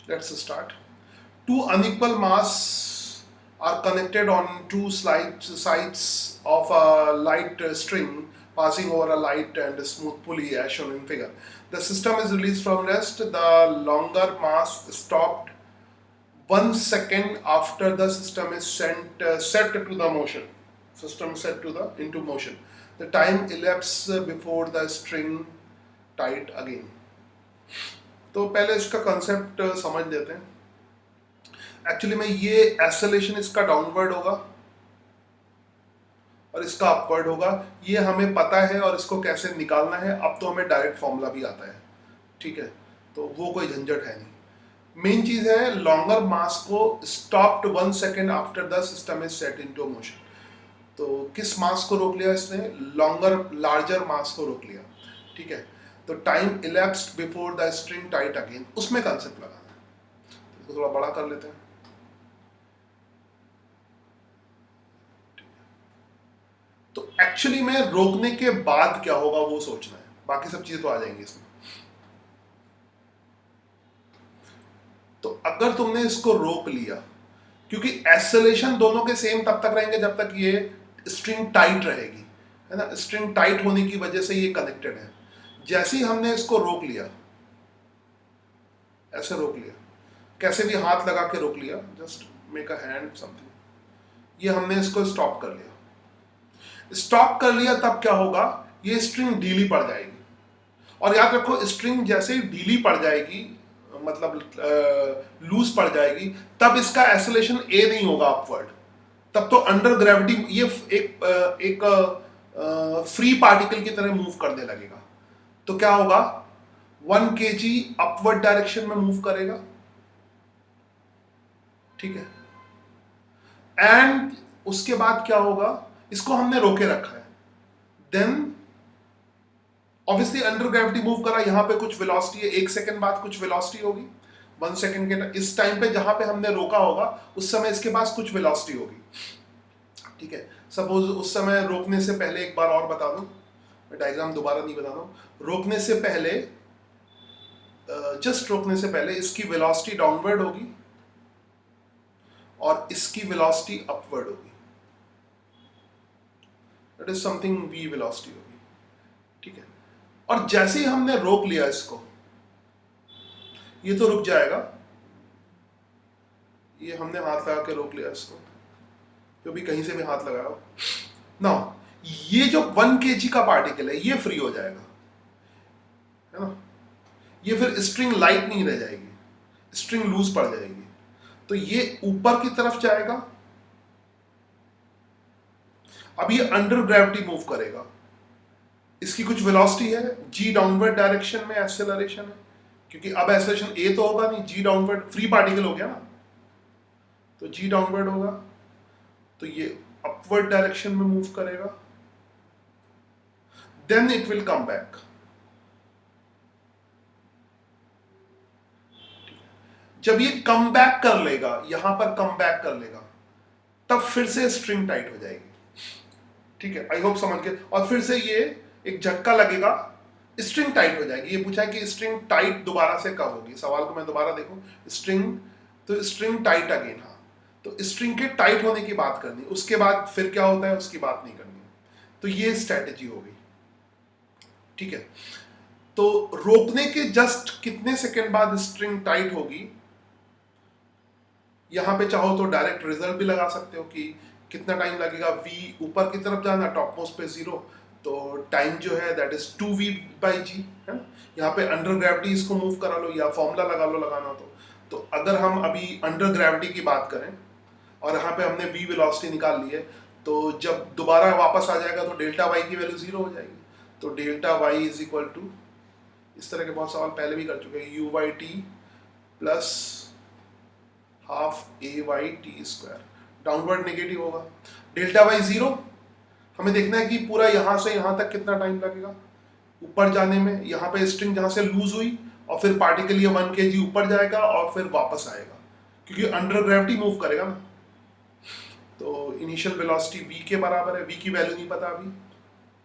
Let's start. Two unequal mass are connected on two sides of a light string passing over a light and smooth pulley as shown in figure. The system is released from rest. The longer mass stopped 1 second after the system is set to the motion. System set to the into motion. The time elapses before the string tight again. तो पहले इसका concept समझ लेते हैं. Actually में ये acceleration इसका downward होगा और इसका अपवर्ड होगा. ये हमें पता है और इसको कैसे निकालना है अब तो हमें डायरेक्ट फॉर्मूला भी आता है. ठीक है, तो वो कोई झंझट है नहीं. मेन चीज है लॉन्गर मास को stopped 1 second after the system is set into motion. तो किस मास को रोक लिया इसने? लार्जर मास को रोक लिया. ठीक है, तो time elapsed before the string tight again, उसमें कंसेप्ट लगाना है. तो इसको थोड़ा बड़ा कर लेते हैं. तो एक्चुअली में रोकने के बाद क्या होगा वो सोचना है, बाकी सब चीजें तो आ जाएंगी इसमें. तो अगर तुमने इसको रोक लिया, क्योंकि एक्सेलरेशन दोनों के सेम तब तक रहेंगे जब तक ये स्ट्रिंग टाइट रहेगी, है ना. स्ट्रिंग टाइट होने की वजह से ये कनेक्टेड है. जैसे ही हमने इसको रोक लिया, ऐसे रोक लिया, कैसे भी हाथ लगा के रोक लिया, just make a hand something, ये हमने इसको स्टॉप कर लिया. स्टॉप कर लिया तब क्या होगा? ये स्ट्रिंग ढीली पड़ जाएगी. और याद रखो, स्ट्रिंग जैसे ही ढीली पड़ जाएगी, मतलब लूज पड़ जाएगी, तब इसका एक्सेलरेशन ए नहीं होगा अपवर्ड. तब तो अंडर ग्रेविटी ये एक फ्री पार्टिकल की तरह मूव करने लगेगा. तो क्या होगा? 1 kg अपवर्ड डायरेक्शन में मूव करेगा. ठीक है, एंड उसके बाद क्या होगा? इसको हमने रोके रखा है. Then obviously under gravity move करा, यहां पे कुछ वेलोसिटी है, 1 सेकंड बाद कुछ वेलोसिटी होगी. 1 सेकंड के इस टाइम पे जहां पे हमने रोका होगा उस समय इसके पास कुछ वेलोसिटी होगी. ठीक है, सपोज उस समय रोकने से पहले एक बार और बता दूं, मैं डायग्राम दोबारा नहीं बता रहा हूं. रोकने से पहले, जस्ट रोकने से पहले इसकी वेलोसिटी डाउनवर्ड होगी और इसकी वेलोसिटी अपवर्ड होगी. That is something v velocity होगी. ठीक है, और जैसे ही हमने रोक लिया इसको, ये तो रुक जाएगा. ये हमने हाथ लगा के रोक लिया इसको, जो भी कहीं से भी हाथ लगाओ ना, ये जो 1 kg का पार्टिकल है ये फ्री हो जाएगा, है ना. ये फिर स्ट्रिंग लाइट नहीं रह जाएगी, स्ट्रिंग लूज पड़ जाएगी. तो ये ऊपर की तरफ जाएगा. अब ये अंडर ग्रेविटी मूव करेगा. इसकी कुछ वेलोसिटी है, g डाउनवर्ड डायरेक्शन में एक्सेलरेशन है, क्योंकि अब एक्सेलरेशन a तो होगा नहीं, g डाउनवर्ड, फ्री पार्टिकल हो गया ना, तो g डाउनवर्ड होगा. तो ये अपवर्ड डायरेक्शन में मूव करेगा. Then it will come back. जब ये कम बैक कर लेगा, यहां पर कम बैक कर लेगा, तब फिर से स्ट्रिंग टाइट हो जाएगी. ठीक है, आई होप समझ गए. और फिर से ये एक झटका लगेगा, स्ट्रिंग टाइट हो जाएगी. ये पूछा है कि स्ट्रिंग टाइट दोबारा से कब होगी. सवाल को मैं दोबारा देखूं. स्ट्रिंग, तो स्ट्रिंग टाइट अगेन. हाँ, तो स्ट्रिंग के टाइट होने की बात करनी, उसके बाद फिर क्या होता है उसकी बात नहीं करनी. तो ये स्ट्रेटेजी होगी. ठीक है, तो रोकने के जस्ट कितने सेकंड बाद स्ट्रिंग टाइट होगी, यहां पे चाहो तो डायरेक्ट रिजल्ट भी लगा सकते हो कि कितना टाइम लगेगा. v ऊपर की तरफ जाना, टॉप मोस्ट पे 0, तो टाइम जो है दैट इज 2v/g, है ना. यहाँ पे अंडर ग्रेविटी इसको मूव करा लो या फॉर्मूला लगा लो लगाना. तो अगर हम अभी अंडर ग्रेविटी की बात करें और यहाँ पे हमने v वेलोसिटी निकाल ली है, तो जब दोबारा वापस आ जाएगा तो डेल्टा y की वैल्यू 0 हो जाएगी. तो delta y is equal to, इस तरह के बहुत सवाल पहले भी कर चुके हैं, u/t plus half a/t². Downward negative होगा. डेल्टा y 0, हमें देखना है कि पूरा यहां से यहां तक कितना टाइम लगेगा ऊपर जाने में. यहाँ पे स्ट्रिंग जहां से लूज हुई और फिर पार्टिकल ये 1 kg ऊपर जाएगा और फिर वापस आएगा, क्योंकि अंडर ग्रेविटी मूव करेगा ना. तो इनिशियल वेलोसिटी v के बराबर है, v की वैल्यू नहीं पता अभी,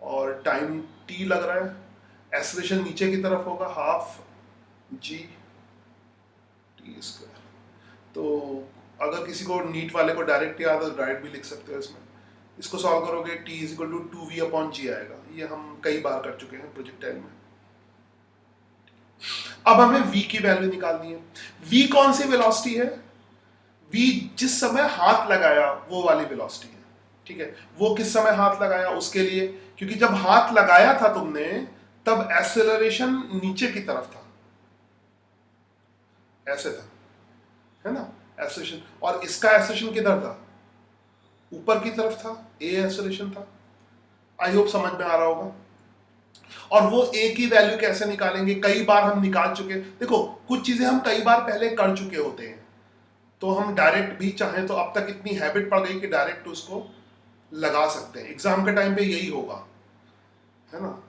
और टाइम t लग रहा है. एक्सेलरेशन नीचे की तरफ होगा, हाफ g. T square. तो अगर किसी को नीट वाले को डायरेक्ट याद है तो डायरेक्ट भी लिख सकते हो इसमें। इसको सॉल्व करोगे T is equal to 2v/g आएगा। ये हम कई बार कर चुके हैं प्रोजेक्टाइल में। अब हमें v की वैल्यू निकालनी है। v कौन सी वेलोसिटी है? v जिस समय हाथ लगाया वो वाली वेलोसिटी है, ठीक है। वो किस समय हाथ लगाया उसके लिए, क्योंकि जब हाथ लगाया था तुमने तब एक्सेलरेशन नीचे की तरफ था, ऐसे था, है ना एक्सेलरेशन, और इसका एक्सेलरेशन किधर था? ऊपर की तरफ था, ए एक्सेलरेशन था। आई होप समझ में आ रहा होगा। और वो ए की वैल्यू कैसे निकालेंगे? कई बार हम निकाल चुके, देखो कुछ चीजें हम कई बार पहले कर चुके होते हैं, तो हम डायरेक्ट भी चाहें तो अब तक इतनी हैबिट पड़ गई कि डायरेक्ट उसको लगा सकते हैं। एग्जाम के टाइम पे यही होगा, है ना।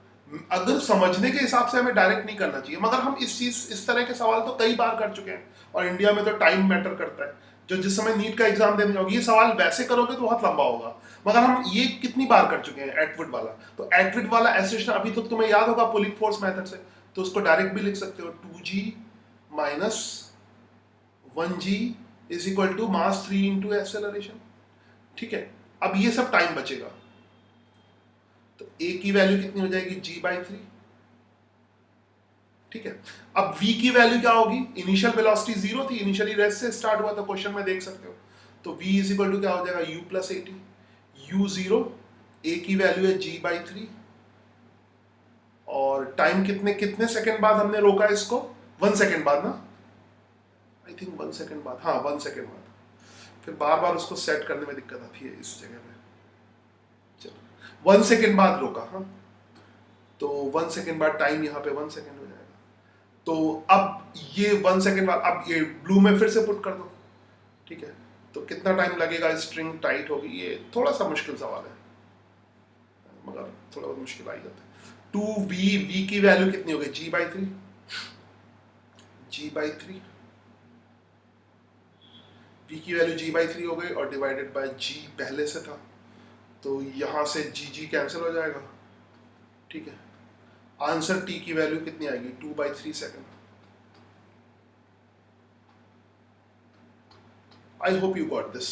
अगर समझने के हिसाब से हमें डायरेक्ट नहीं करना चाहिए, मगर हम इस तरह के सवाल तो कई बार कर चुके हैं, और इंडिया में तो टाइम मैटर करता है। जो जिस समय नीट का एग्जाम देने जाओगे ये सवाल वैसे करोगे तो बहुत लंबा होगा, मगर हम ये कितनी बार कर चुके हैं एटवुड वाला। तो एटवुड वाला एसेशन अभी तो तुम्हें याद होगा पुलिंग फोर्स मेथड से, तो उसको डायरेक्ट भी लिख सकते हो 2g minus 1g is equal to mass 3 into acceleration, ठीक है। अब ये सब टाइम बचेगा, तो a की वैल्यू कितनी हो जाएगी? g/3, ठीक है। अब v की वैल्यू क्या होगी? इनिशियल वेलोसिटी 0 थी, इनिशियली रेस्ट से स्टार्ट हुआ था, क्वेश्चन में देख सकते हो। तो v इज इक्वल टू क्या हो जाएगा? u प्लस 80, u0, a की वैल्यू है g/3, और टाइम कितने कितने सेकंड बाद हमने रोका इसको? 1 सेकंड बाद ना, आई थिंक 1 सेकंड बाद, हाँ 1 सेकंड बाद। फिर बार बार उसको सेट करने में दिक्कत आती है इस जगह पे। चलो 1 सेकंड बाद रोका, हाँ, तो 1 सेकंड बाद टाइम यहाँ पे 1 सेकंड हो जाएगा। तो अब ये 1 सेकंड बाद, अब ये ब्लू में फिर से पुट कर दो, ठीक है। तो कितना टाइम लगेगा? स्ट्रिंग टाइट होगी। ये थोड़ा सा मुश्किल सवाल है, मगर थोड़ा बहुत मुश्किल आई जाता है। 2v की वैल्यू कितनी होगी? g/3, g/3, v की वैल्यू g/3 हो गई, और डिवाइडेड बाय g पहले से था, तो यहां से g कैंसिल हो जाएगा, ठीक है। आंसर t की वैल्यू कितनी आएगी? 2/3 second. I hope you got this.